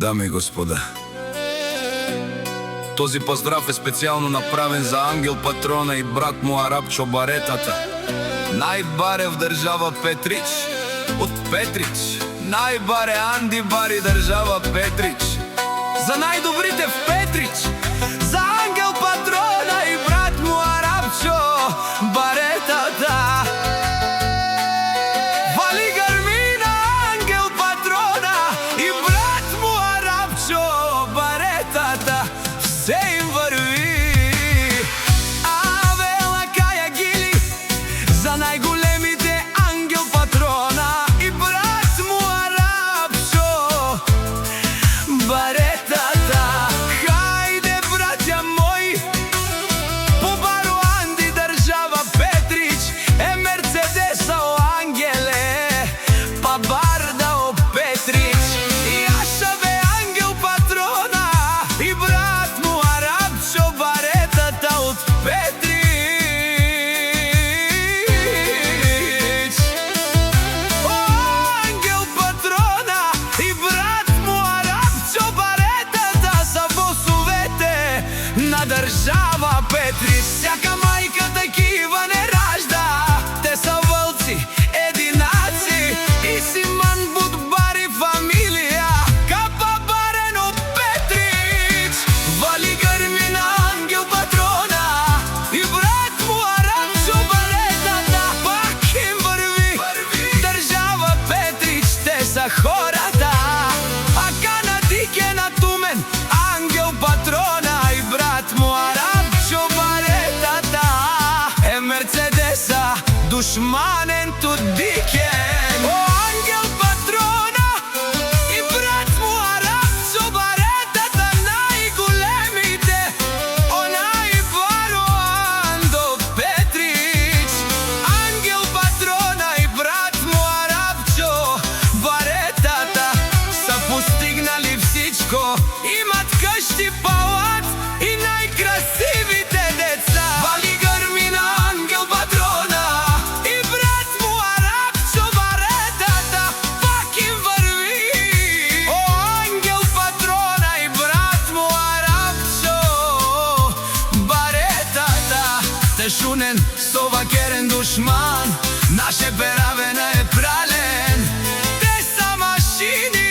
Дами и господа, този поздрав е специјално направен за ангел патрона и брат му Арапчо Баретата. Најбаре в држава Петрич, од Петрич. Најбаре Анди Бари држава Петрич. За најдобрите в Петрич, за ангел патрона и брат му Арапчо Баретата. Вали гармина ангел патрона и брат му Арапчо Баретата. Все им върви. Авела Кая Гили, за најголемите ангел патрона и брат му Арапчо Баретата. Хајде, браќа мои, по бару Анди држава Петрич, е Мерцедеса о ангеле, па барда о Петрич. Јаша бе ангел патрона и брат му Арапчо Баретата од Петрич. О, ангел патрона и брат му Арапчо Баретата са босовете на држава Петрич. Сяка мајка такива не ражда, те са вълци, единаци и Симан Будбари фамилија, капа барен од Петрич. Вали грмина ангел патрона и брат му Арапчо Баретата. Пак им върви држава Петрич, те са хората. А канадике на Тумен ангел патрона и брат му Арапчо Баретата. Е Мерцедеса душманен Тодикен. О, ангел патрона и брат му Арапчо Баретата, најголемите, о најбаро Андо Петрич. Ангел патрона и брат му Арапчо Баретата са постигнали всичко, имат къщи, палат и најкрасивите деца. Вали грмина ангел патрона и брат му Арапчо Баретата. Пак им върви. О, ангел патрона и брат му Арапчо Баретата. Тешунен совакерен душман, наше перавена е прален. Те са машини,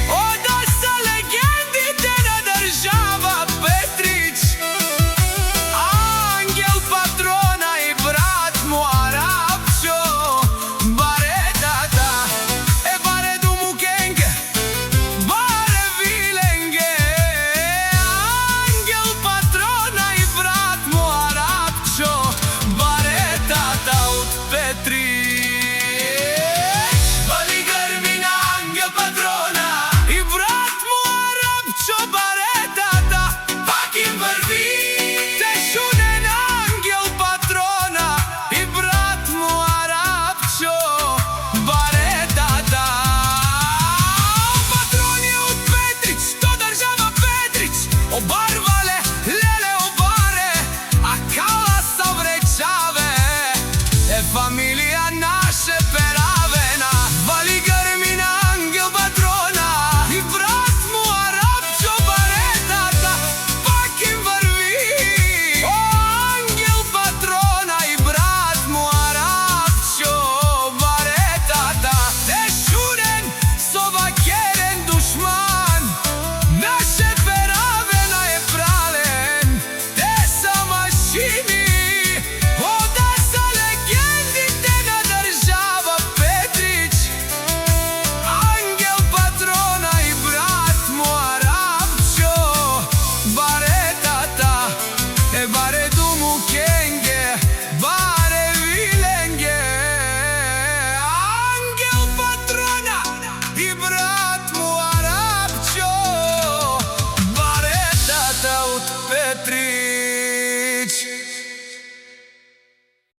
о да са легендите на држава Петрич. Ангел патрона и брат му Арапчо Баретата. Е баре думу кенге, баре виленге. Ангел патрона и брат му Арапчо Баретата од Петрич. Вали грмина ангел патрона и брат му Арапчо Баретата. Пак им върви. Тешунен ангел патрона и брат му Арапчо Баретата. Патрони од Петрич, до држава Петрич, обарвале, леле обаре, а кала савречаве, е фамилија наше перавена. Вали грмина ангел патрона и брат му Арапчо Баретата. Пак им върви. О, ангел патрона и брат му Арапчо Баретата. Тешунен совакерен душман, наше перавена е прален. Те са машини, о да са легендите на држава Петрич. Ангел патрона и брат му Арапчо Баретата. Е баре думу кенге, баре виленге. Ангел патрона и брат